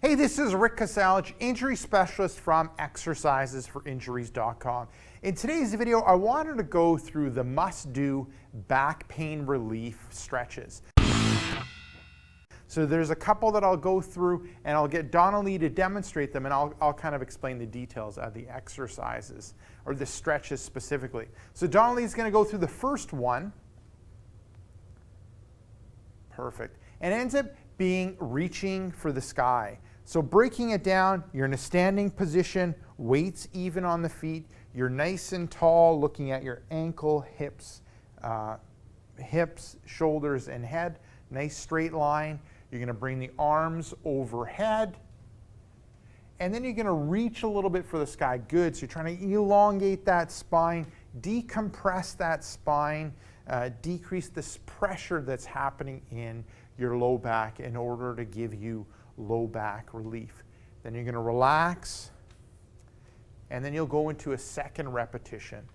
Hey, this is Rick Kasalich, injury specialist from exercisesforinjuries.com. In today's video, I wanted to go through the must-do back pain relief stretches. So there's a couple that I'll go through, and I'll get Donnelly to demonstrate them, and I'll kind of explain the details of the exercises, or the stretches specifically. So Donnelly's going to go through the first one. Perfect. And it ends up being reaching for the sky. So breaking it down, you're in a standing position, weights even on the feet, you're nice and tall, looking at your ankle, hips, shoulders, and head. Nice straight line. You're going to bring the arms overhead, and then you're going to reach a little bit for the sky. Good. So you're trying to elongate that spine, decompress that spine, decrease this pressure that's happening in your low back in order to give you low back relief. Then you're going to relax, and then you'll go into a second repetition.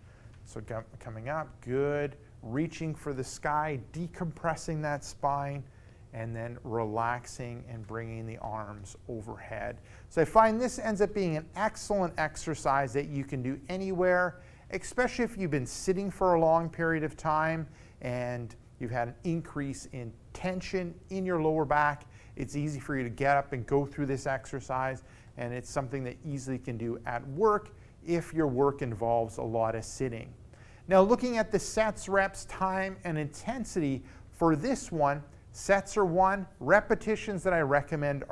So coming up, good, reaching for the sky, decompressing that spine, and then relaxing and bringing the arms overhead. So I find this ends up being an excellent exercise that you can do anywhere, especially if you've been sitting for a long period of time and you've had an increase in tension in your lower back. It's easy for you to get up and go through this exercise, and it's something that easily can do at work if your work involves a lot of sitting. Now, looking at the sets, reps, time, and intensity for this one, sets are 1, repetitions that I recommend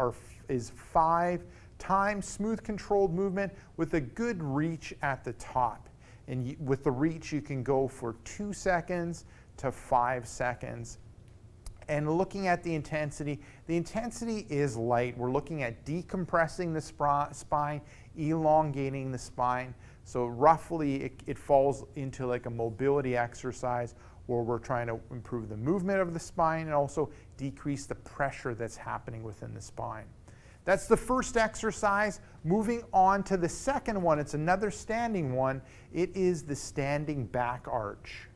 is 5, time, smooth controlled movement with a good reach at the top. And with the reach, you can go for 2 seconds to 5 seconds. And looking at the intensity is light. We're looking at decompressing the spine, elongating the spine. So roughly it falls into like a mobility exercise where we're trying to improve the movement of the spine and also decrease the pressure that's happening within the spine. That's the first exercise. Moving on to the second one, it's another standing one. It is the standing back arch.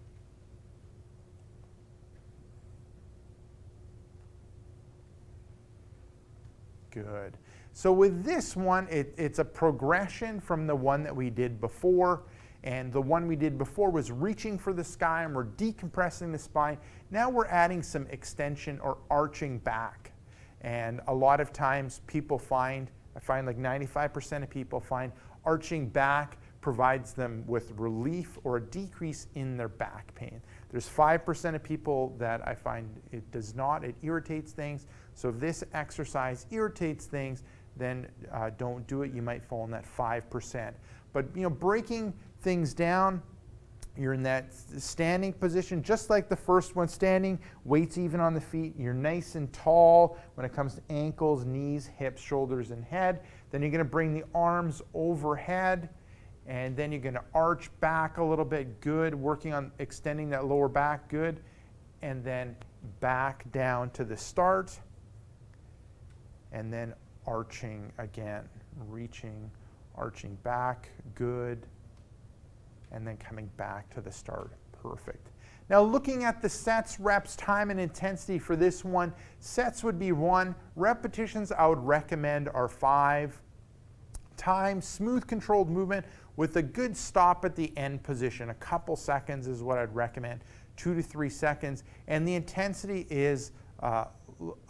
Good. So with this one, it's a progression from the one that we did before. And the one we did before was reaching for the sky, and we're decompressing the spine. Now we're adding some extension or arching back. And a lot of times people I find like 95% of people find arching back provides them with relief or a decrease in their back pain. There's 5% of people that I find it does not, it irritates things. So if this exercise irritates things, then don't do it. You might fall in that 5%. But breaking things down, you're in that standing position, just like the first one, standing, weights even on the feet. You're nice and tall when it comes to ankles, knees, hips, shoulders, and head. Then you're going to bring the arms overhead, and then you're going to arch back a little bit. Good. Working on extending that lower back. Good. And then back down to the start, and then arching again, reaching, arching back. Good. And then coming back to the start. Perfect. Now looking at the sets, reps, time, and intensity for this one, sets would be 1. Repetitions I would recommend are 5. Time, smooth controlled movement with a good stop at the end position. A couple seconds is what I'd recommend, 2 to 3 seconds. And the intensity is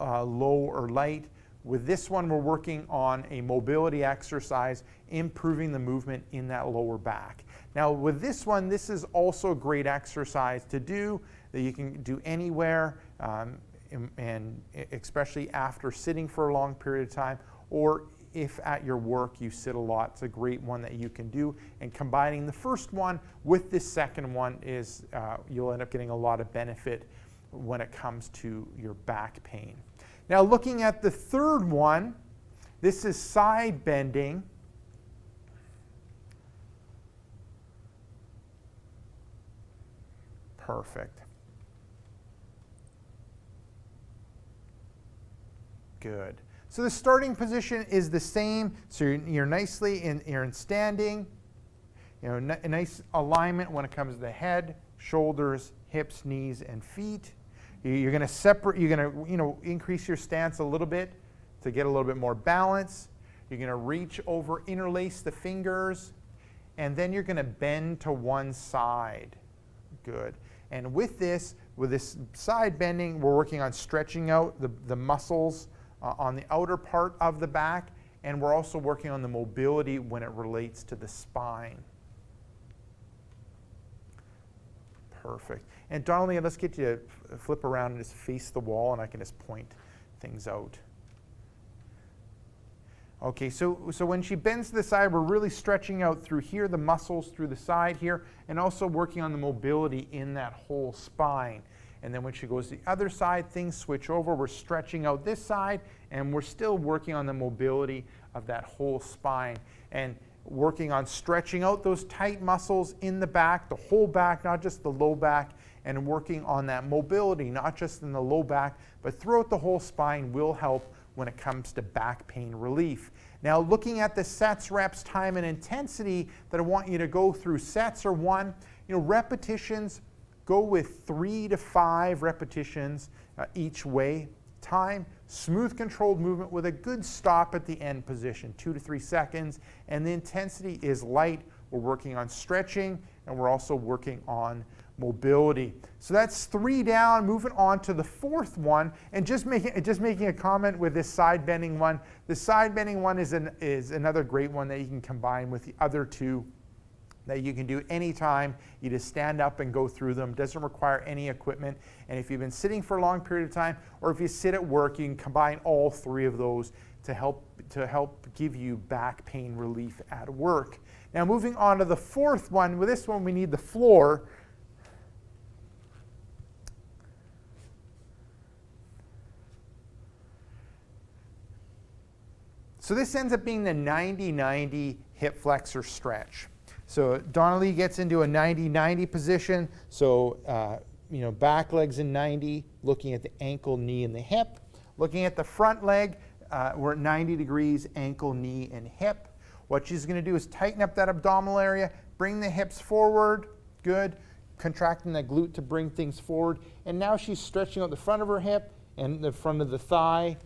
low or light. With this one, we're working on a mobility exercise, improving the movement in that lower back. Now with this one, this is also a great exercise to do that you can do anywhere, and especially after sitting for a long period of time, or if at your work you sit a lot. It's a great one that you can do. And combining the first one with this second one is you'll end up getting a lot of benefit when it comes to your back pain. Now looking at the third one, this is side bending. Perfect. Good. So the starting position is the same. So you're nicely you're in standing. A nice alignment when it comes to the head, shoulders, hips, knees, and feet. You're going to separate. You're going to increase your stance a little bit to get a little bit more balance. You're going to reach over, interlace the fingers, and then you're going to bend to one side. Good. And with this side bending, we're working on stretching out the muscles on the outer part of the back, and we're also working on the mobility when it relates to the spine. Perfect. And Donnelly, let's get you to flip around and just face the wall, and I can just point things out. Okay, so when she bends to the side, we're really stretching out through here, the muscles through the side here, and also working on the mobility in that whole spine. And then when she goes to the other side, things switch over. We're stretching out this side, and we're still working on the mobility of that whole spine. And working on stretching out those tight muscles in the back, the whole back, not just the low back, and working on that mobility, not just in the low back, but throughout the whole spine will help when it comes to back pain relief. Now, looking at the sets, reps, time, and intensity that I want you to go through. Sets are 1. Repetitions, go with 3 to 5 repetitions each way. Time, smooth controlled movement with a good stop at the end position, 2 to 3 seconds. And the intensity is light. We're working on stretching, and we're also working on mobility. So that's 3 down. Moving on to the 4th one, and just making a comment with this side bending one. The side bending one is another great one that you can combine with the other 2 that you can do anytime. You just stand up and go through them. Doesn't require any equipment. And if you've been sitting for a long period of time, or if you sit at work, you can combine all 3 of those to help give you back pain relief at work. Now, moving on to the 4th one. With this one, we need the floor. So this ends up being the 90-90 hip flexor stretch. So Donnelly gets into a 90-90 position. So back legs in 90, looking at the ankle, knee, and the hip. Looking at the front leg, we're at 90 degrees, ankle, knee, and hip. What she's going to do is tighten up that abdominal area, bring the hips forward. Good. Contracting the glute to bring things forward. And now she's stretching out the front of her hip and the front of the thigh,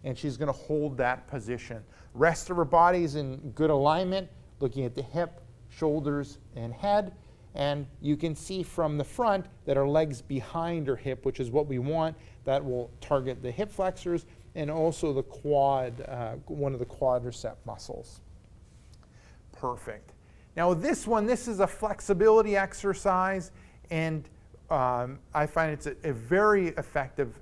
and she's going to hold that position. Rest of her body is in good alignment, looking at the hip, shoulders, and head. And you can see from the front that her leg's behind her hip, which is what we want. That will target the hip flexors and also the quad, one of the quadricep muscles. Perfect. Now this one, this is a flexibility exercise, and I find it's a very effective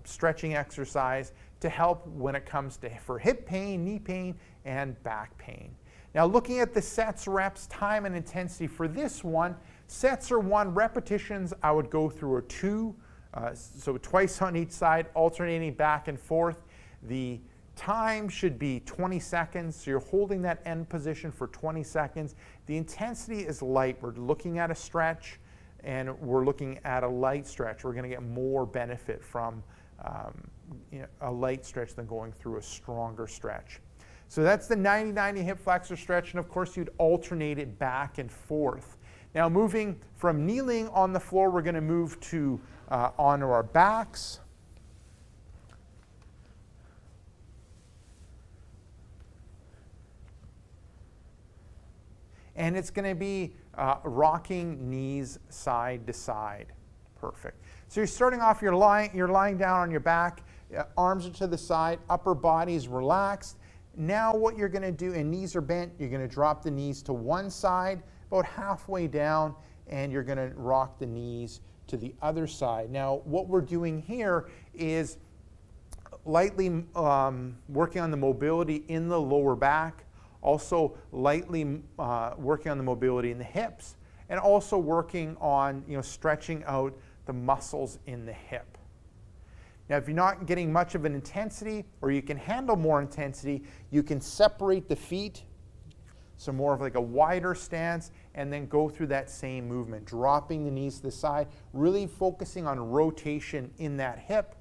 stretching exercise to help when it comes to for hip pain, knee pain, and back pain. Now looking at the sets, reps, time, and intensity for this one, sets are 1, repetitions I would go through a 2, so twice on each side, alternating back and forth. The time should be 20 seconds, so you're holding that end position for 20 seconds. The intensity is light. We're looking at a stretch, and we're looking at a light stretch. We're going to get more benefit from a light stretch than going through a stronger stretch. So that's the 90-90 hip flexor stretch, and of course you'd alternate it back and forth. Now moving from kneeling on the floor, we're going to move to onto our backs. And it's going to be rocking knees side to side. Perfect. So you're starting off, you're lying down on your back, arms are to the side, upper body is relaxed. Now what you're going to do, and knees are bent, you're going to drop the knees to one side, about halfway down, and you're going to rock the knees to the other side. Now what we're doing here is lightly working on the mobility in the lower back, also lightly working on the mobility in the hips, and also working on stretching out the muscles in the hip. Now, if you're not getting much of an intensity, or you can handle more intensity, you can separate the feet, so more of like a wider stance, and then go through that same movement, dropping the knees to the side, really focusing on rotation in that hip,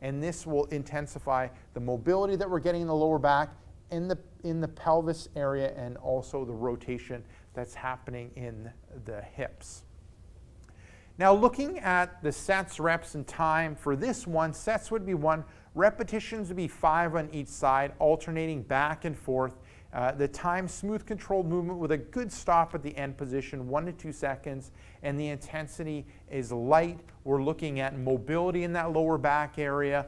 and this will intensify the mobility that we're getting in the lower back, in the pelvis area, and also the rotation that's happening in the hips. Now looking at the sets, reps, and time for this one, sets would be 1, repetitions would be 5 on each side, alternating back and forth. The time, smooth controlled movement with a good stop at the end position, 1 to 2 seconds, and the intensity is light. We're looking at mobility in that lower back area,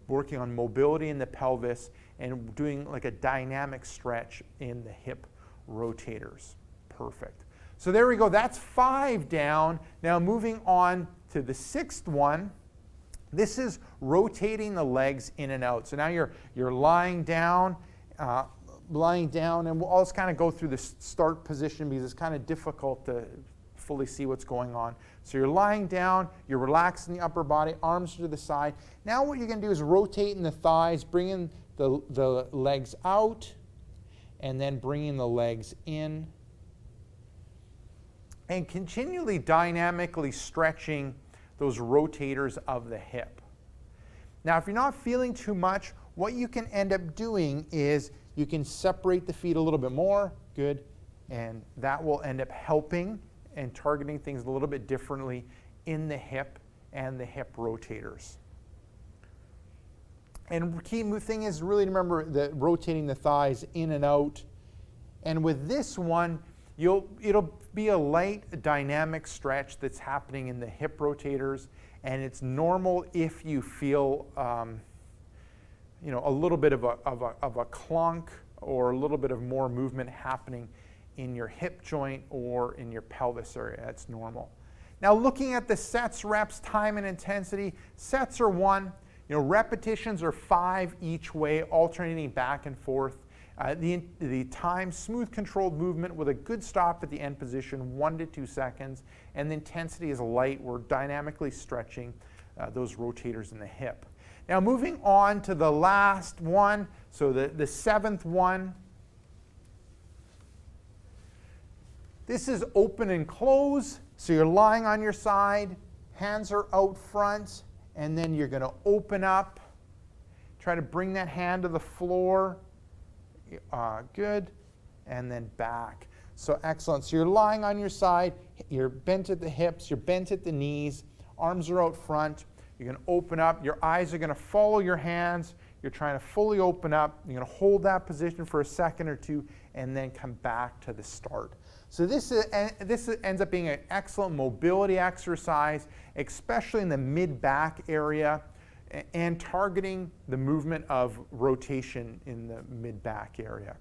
working on mobility in the pelvis, and doing like a dynamic stretch in the hip rotators. Perfect. So there we go, that's 5 down. Now moving on to the 6th one. This is rotating the legs in and out. So now you're lying down, and we'll just kind of go through the start position because it's kind of difficult to fully see what's going on. So you're lying down, you're relaxing the upper body, arms to the side. Now what you're going to do is rotating the thighs, bringing the legs out, and then bringing the legs in, and continually dynamically stretching those rotators of the hip. Now if you're not feeling too much, what you can end up doing is you can separate the feet a little bit more, good, and that will end up helping and targeting things a little bit differently in the hip and the hip rotators. And the key thing is really to remember that rotating the thighs in and out. And with this one, it'll be a light dynamic stretch that's happening in the hip rotators, and it's normal if you feel a little bit of a clunk or a little bit of more movement happening in your hip joint or in your pelvis area. That's normal. Now looking at the sets, reps, time, and intensity, sets are 1. Repetitions are 5 each way, alternating back and forth. The time, smooth controlled movement with a good stop at the end position, 1 to 2 seconds, and the intensity is light. We're dynamically stretching those rotators in the hip. Now moving on to the last one, so the 7th one. This is open and close, so you're lying on your side, hands are out front, and then you're going to open up, try to bring that hand to the floor. Good, and then back. So excellent. So you're lying on your side, you're bent at the hips, you're bent at the knees, arms are out front. You're going to open up, your eyes are going to follow your hands, you're trying to fully open up, you're going to hold that position for a second or two, and then come back to the start. So this ends up being an excellent mobility exercise, especially in the mid-back area, and targeting the movement of rotation in the mid-back area.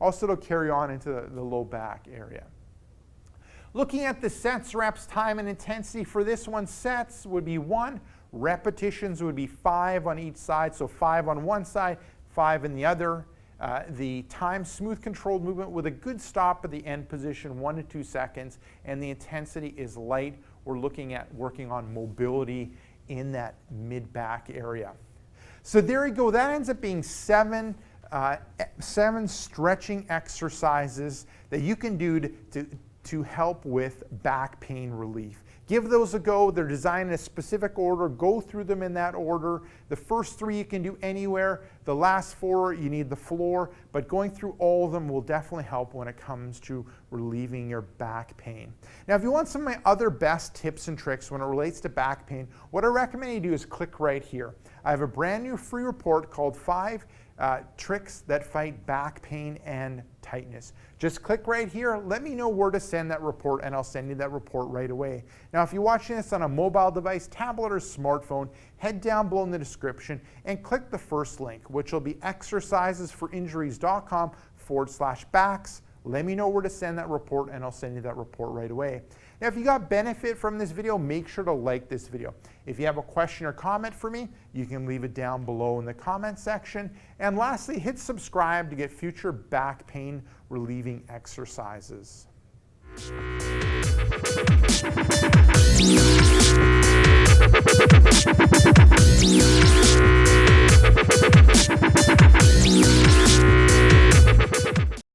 Also to carry on into the low back area. Looking at the sets, reps, time, and intensity for this one, sets would be 1, repetitions would be 5 on each side, so 5 on one side, 5 in the other. The time, smooth controlled movement with a good stop at the end position, 1 to 2 seconds, and the intensity is light. We're looking at working on mobility in that mid-back area. So there you go. That ends up being 7 stretching exercises that you can do to help with back pain relief. Give those a go. They're designed in a specific order. Go through them in that order. The first 3 you can do anywhere. The last 4 you need the floor, but going through all of them will definitely help when it comes to relieving your back pain. Now if you want some of my other best tips and tricks when it relates to back pain, what I recommend you do is click right here. I have a brand new free report called 5 tricks that fight back pain and tightness. Just click right here, let me know where to send that report, and I'll send you that report right away. Now if you're watching this on a mobile device, tablet, or smartphone, head down below in the description and click the first link, which will be exercisesforinjuries.com/backs. Let me know where to send that report, and I'll send you that report right away. Now, if you got benefit from this video, make sure to like this video. If you have a question or comment for me, you can leave it down below in the comment section. And lastly, hit subscribe to get future back pain relieving exercises.